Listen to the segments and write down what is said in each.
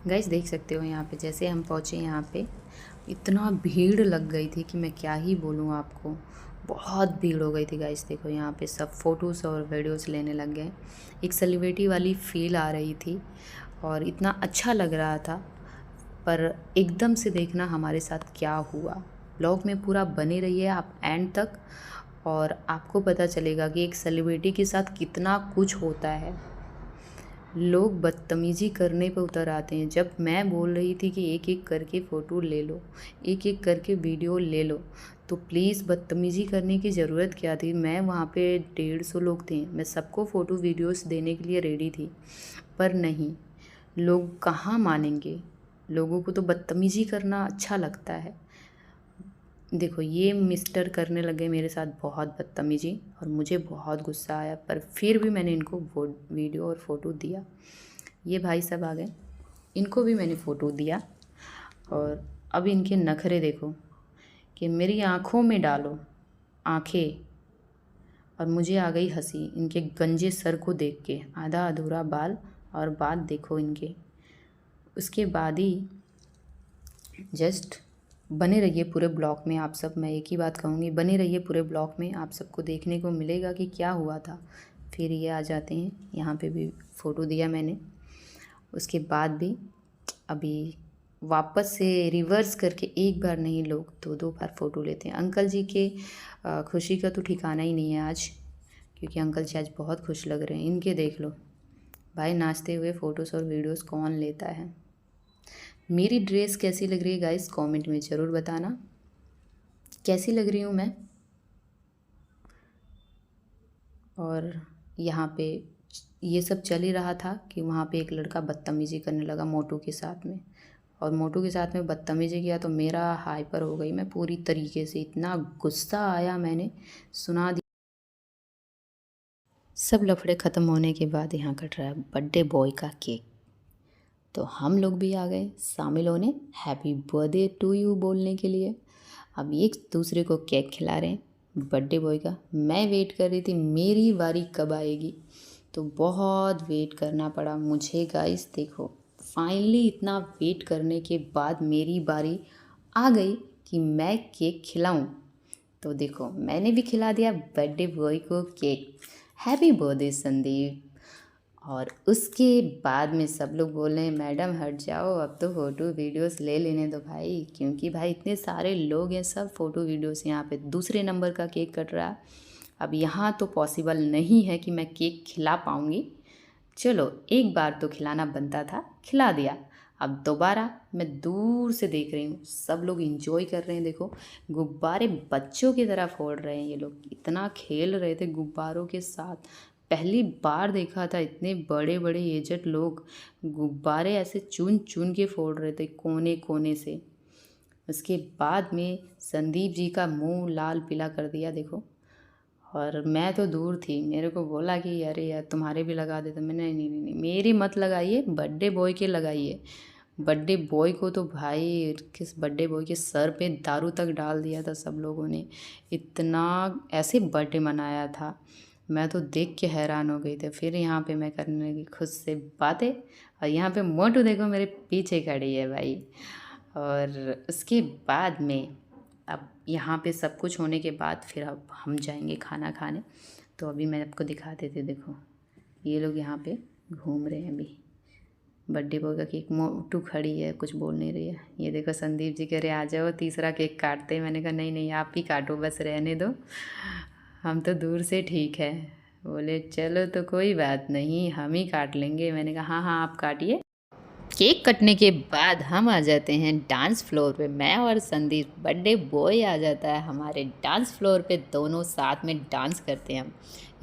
Guys देख सकते हो यहाँ पे जैसे हम पहुँचे यहाँ पे इतना भीड़ लग गई थी कि मैं क्या ही बोलूँ आपको। बहुत भीड़ हो गई थी गाइस। देखो यहाँ पे सब फ़ोटोज़ और वीडियोज़ लेने लग गए। एक सेलिब्रिटी वाली फ़ील आ रही थी और इतना अच्छा लग रहा था। पर एकदम से देखना हमारे साथ क्या हुआ। ब्लॉग में पूरा बने रहिए आप एंड तक और आपको पता चलेगा कि एक सेलिब्रिटी के साथ कितना कुछ होता है। लोग बदतमीज़ी करने पे उतर आते हैं। जब मैं बोल रही थी कि एक एक करके फ़ोटो ले लो, एक एक करके वीडियो ले लो, तो प्लीज़ बदतमीज़ी करने की ज़रूरत क्या थी। मैं वहाँ पे 150 लोग थे, मैं सबको फ़ोटो वीडियोस देने के लिए रेडी थी, पर नहीं, लोग कहाँ मानेंगे। लोगों को तो बदतमीज़ी करना अच्छा लगता है। देखो ये मिस्टर करने लगे मेरे साथ बहुत बदतमीज़ी और मुझे बहुत गुस्सा आया, पर फिर भी मैंने इनको वो वीडियो और फ़ोटो दिया। ये भाई सब आ गए, इनको भी मैंने फ़ोटो दिया और अब इनके नखरे देखो कि मेरी आँखों में डालो आँखें। और मुझे आ गई हंसी इनके गंजे सर को देख के, आधा अधूरा बाल और बात देखो इनके। उसके बाद ही जस्ट बने रहिए पूरे ब्लॉग में आप सब। मैं एक ही बात कहूँगी, बने रहिए पूरे ब्लॉग में, आप सबको देखने को मिलेगा कि क्या हुआ था। फिर ये आ जाते हैं, यहाँ पे भी फ़ोटो दिया मैंने। उसके बाद भी अभी वापस से रिवर्स करके एक बार नहीं लोग दो दो बार फ़ोटो लेते हैं। अंकल जी के खुशी का तो ठिकाना ही नहीं है आज, क्योंकि अंकल जी आज बहुत खुश लग रहे हैं। इनके देख लो भाई, नाचते हुए फ़ोटोज़ और वीडियोज़ कौन लेता है। मेरी ड्रेस कैसी लग रही है गाइस, कमेंट में ज़रूर बताना कैसी लग रही हूँ मैं। और यहाँ पे ये सब चल ही रहा था कि वहाँ पे एक लड़का बदतमीज़ी करने लगा मोटू के साथ में, और मोटू के साथ में बदतमीज़ी किया तो मेरा हाइपर हो गई मैं पूरी तरीके से। इतना गुस्सा आया, मैंने सुना दिया। सब लफड़े ख़त्म होने के बाद यहाँ कट रहा है बर्थडे बॉय का केक। तो हम लोग भी आ गए शामिल होने, हैप्पी बर्थडे टू यू बोलने के लिए। अब एक दूसरे को केक खिला रहे हैं बर्थडे बॉय का। मैं वेट कर रही थी मेरी बारी कब आएगी, तो बहुत वेट करना पड़ा मुझे गाइस। देखो फाइनली इतना वेट करने के बाद मेरी बारी आ गई कि मैं केक खिलाऊं। तो देखो मैंने भी खिला दिया बर्थडे बॉय को केक। Happy birthday Sandeep. और उसके बाद में सब लोग बोल रहे हैं मैडम हट जाओ, अब तो फ़ोटो वीडियोस ले लेने दो भाई, क्योंकि भाई इतने सारे लोग हैं, सब फ़ोटो वीडियोस। यहाँ पे दूसरे नंबर का केक कट रहा है। अब यहाँ तो पॉसिबल नहीं है कि मैं केक खिला पाऊँगी। चलो एक बार तो खिलाना बनता था, खिला दिया। अब दोबारा मैं दूर से देख रही हूँ सब लोग इंजॉय कर रहे हैं। देखो गुब्बारे बच्चों की तरह फोड़ रहे हैं ये लोग, इतना खेल रहे थे गुब्बारों के साथ। पहली बार देखा था इतने बड़े बड़े एजड लोग गुब्बारे ऐसे चुन चुन के फोड़ रहे थे कोने कोने से। उसके बाद में संदीप जी का मुंह लाल पीला कर दिया देखो। और मैं तो दूर थी, मेरे को बोला कि अरे यार तुम्हारे भी लगा दे, तो मैंने नहीं नहीं नहीं मेरी मत लगाइए, बर्थडे बॉय के लगाइए। बर्थडे बॉय को तो भाई किस बर्थडे बॉय के सर पे दारू तक डाल दिया था सब लोगों ने। इतना ऐसे बर्थडे मनाया था, मैं तो देख के हैरान हो गई थी। फिर यहाँ पे मैं करने लगी खुद से बातें, और यहाँ पे मोटू देखो मेरे पीछे खड़ी है भाई। और उसके बाद में अब यहाँ पे सब कुछ होने के बाद फिर अब हम जाएंगे खाना खाने। तो अभी मैं आपको दिखा देती हूँ। देखो ये लोग यहाँ पे घूम रहे हैं अभी। बर्थडे बॉय का केक, मोटू खड़ी है कुछ बोल नहीं रही है। ये देखो संदीप जी कह रहे आ जाओ तीसरा केक काटते हैं। मैंने कहा नहीं नहीं आप ही काटो, बस रहने दो, हम तो दूर से ठीक है। बोले चलो तो कोई बात नहीं हम ही काट लेंगे। मैंने कहा हाँ हाँ आप काटिए। केक कटने के बाद हम आ जाते हैं डांस फ्लोर पे। मैं और संदीप, बर्थडे बॉय आ जाता है हमारे डांस फ्लोर पे, दोनों साथ में डांस करते हैं हम।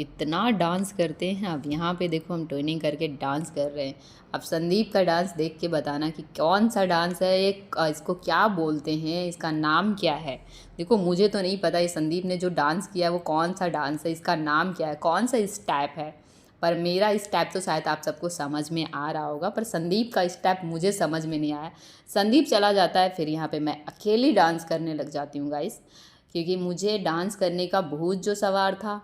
इतना डांस करते हैं। अब यहाँ पे देखो हम ट्विनिंग करके डांस कर रहे हैं। अब संदीप का डांस देख के बताना कि कौन सा डांस है ये, इसको क्या बोलते हैं, इसका नाम क्या है। देखो मुझे तो नहीं पता ये संदीप ने जो डांस किया है वो कौन सा डांस है, इसका नाम क्या है, कौन सा स्टेप है। पर मेरा स्टेप तो शायद आप सबको समझ में आ रहा होगा, पर संदीप का स्टेप मुझे समझ में नहीं आया। संदीप चला जाता है, फिर यहाँ पे मैं अकेली डांस करने लग जाती हूँ गाइस, क्योंकि मुझे डांस करने का भूत जो सवार था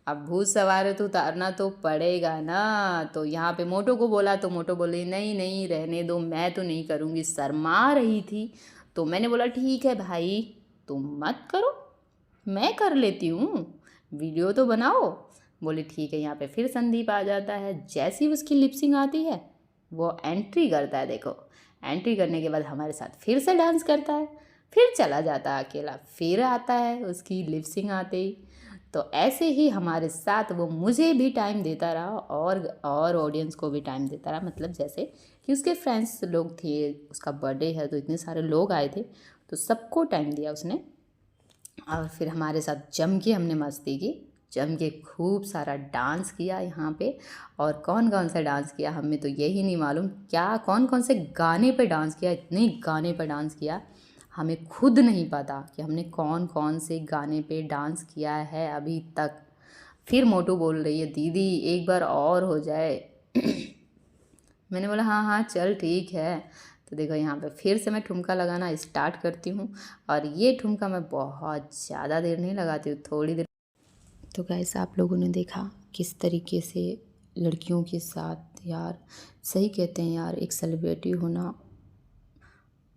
अब भूत सवार है तो उतारना तो पड़ेगा ना। तो यहाँ पे मोटो को बोला तो मोटो बोली नहीं नहीं रहने दो, मैं तो नहीं करूँगी, शर्मा रही थी। तो मैंने बोला ठीक है भाई तुम मत करो, मैं कर लेती हूँ, वीडियो तो बनाओ। बोले ठीक है। यहाँ पे फिर संदीप आ जाता है, जैसी उसकी लिपसिंग आती है वो एंट्री करता है। देखो एंट्री करने के बाद हमारे साथ फिर से डांस करता है, फिर चला जाता है अकेला, फिर आता है उसकी लिपसिंग आते ही। तो ऐसे ही हमारे साथ वो मुझे भी टाइम देता रहा और ऑडियंस को भी टाइम देता रहा। मतलब जैसे कि उसके फ्रेंड्स लोग थे, उसका बर्थडे है तो इतने सारे लोग आए थे तो सबको टाइम दिया उसने। और फिर हमारे साथ जम के हमने मस्ती की, जम के खूब सारा डांस किया यहाँ पे। और कौन कौन सा डांस किया हमें तो यही नहीं मालूम, क्या कौन कौन से गाने पे डांस किया, इतने गाने पे डांस किया हमें खुद नहीं पता कि हमने कौन कौन से गाने पे डांस किया है अभी तक। फिर मोटू बोल रही है दीदी एक बार और हो जाए। मैंने बोला हाँ हाँ चल ठीक है। तो देखो यहाँ पे फिर से मैं ठुमका लगाना स्टार्ट करती हूँ, और ये ठुमका मैं बहुत ज़्यादा देर नहीं लगाती हूँ, थोड़ी देर। तो गाइस आप लोगों ने देखा किस तरीके से लड़कियों के साथ, यार सही कहते हैं यार, एक सेलिब्रिटी होना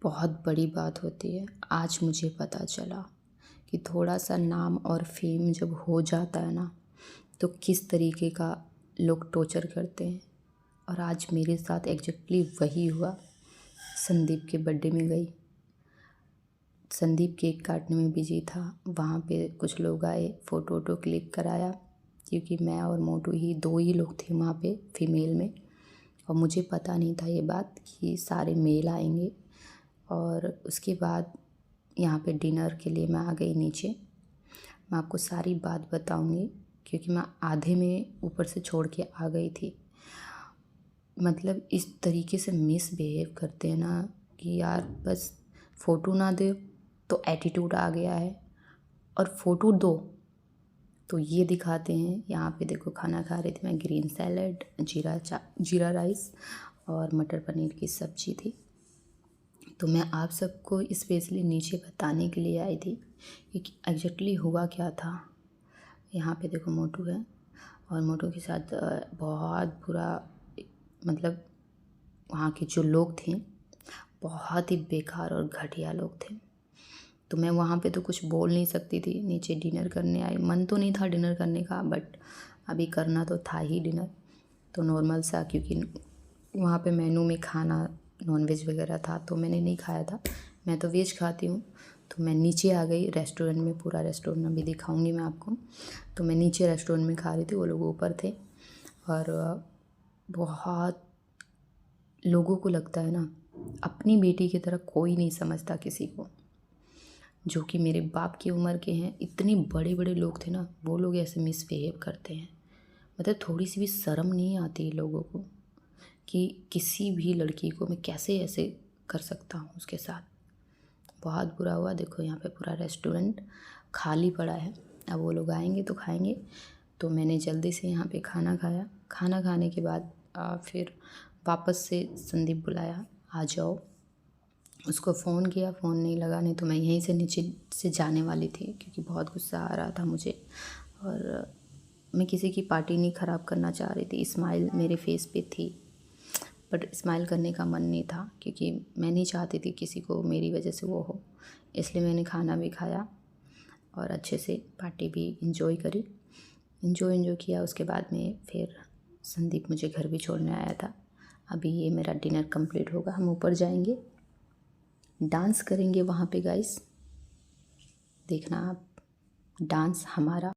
बहुत बड़ी बात होती है। आज मुझे पता चला कि थोड़ा सा नाम और फेम जब हो जाता है ना तो किस तरीके का लोग टॉर्चर करते हैं। और आज मेरे साथ एग्जैक्टली वही हुआ। संदीप के बर्थडे में गई, संदीप केक काटने में बिजी था, वहाँ पे कुछ लोग आए, फ़ोटो वोटो क्लिक कराया, क्योंकि मैं और मोटू ही दो ही लोग थे वहाँ पे फीमेल में। और मुझे पता नहीं था ये बात कि सारे मेल आएंगे। और उसके बाद यहाँ पे डिनर के लिए मैं आ गई नीचे। मैं आपको सारी बात बताऊँगी क्योंकि मैं आधे में ऊपर से छोड़ के आ गई थी। मतलब इस तरीके से मिसबिहेव करते हैं ना कि यार बस फ़ोटो ना दे तो एटीट्यूड आ गया है, और फ़ोटो दो तो ये दिखाते हैं। यहाँ पे देखो खाना खा रही थी मैं, ग्रीन सैलड, जीरा राइस और मटर पनीर की सब्ज़ी थी। तो मैं आप सबको स्पेशली नीचे बताने के लिए आई थी कि एग्जैक्टली हुआ क्या था। यहाँ पे देखो मोटू है, और मोटू के साथ बहुत बुरा, मतलब वहाँ के जो लोग थे बहुत ही बेकार और घटिया लोग थे। तो मैं वहाँ पे तो कुछ बोल नहीं सकती थी, नीचे डिनर करने आई, मन तो नहीं था डिनर करने का बट अभी करना तो था ही डिनर। तो नॉर्मल सा, क्योंकि वहाँ पे मेनू में खाना नॉनवेज वगैरह था तो मैंने नहीं खाया था, मैं तो वेज खाती हूँ। तो मैं नीचे आ गई रेस्टोरेंट में, पूरा रेस्टोरेंट अभी दिखाऊंगी मैं आपको। तो मैं नीचे रेस्टोरेंट में खा रही थी, वो लोग ऊपर थे। और बहुत लोगों को लगता है ना अपनी बेटी की तरह कोई नहीं समझता किसी को, जो कि मेरे बाप की उम्र के हैं। इतने बड़े बड़े लोग थे ना, वो लोग ऐसे मिसबिहेव करते हैं। मतलब थोड़ी सी भी शर्म नहीं आती लोगों को कि किसी भी लड़की को मैं कैसे ऐसे कर सकता हूँ उसके साथ। बहुत बुरा हुआ। देखो यहाँ पे पूरा रेस्टोरेंट खाली पड़ा है, अब वो लोग आएंगे तो खाएंगे। तो मैंने जल्दी से यहाँ पे खाना खाया। खाना खाने के बाद फिर वापस से संदीप बुलाया आ जाओ। उसको फ़ोन किया, फ़ोन नहीं लगा, नहीं तो मैं यहीं से नीचे से जाने वाली थी क्योंकि बहुत गुस्सा आ रहा था मुझे। और मैं किसी की पार्टी नहीं ख़राब करना चाह रही थी। स्माइल मेरे फेस पे थी बट स्माइल करने का मन नहीं था क्योंकि मैं नहीं चाहती थी किसी को मेरी वजह से वो हो। इसलिए मैंने खाना भी खाया और अच्छे से पार्टी भी इंजॉय करी। इंजॉय किया। उसके बाद में फिर संदीप मुझे घर भी छोड़ने आया था। अभी ये मेरा डिनर कंप्लीट होगा, हम ऊपर जाएंगे, डांस करेंगे वहाँ पे गाइस, देखना आप डांस हमारा।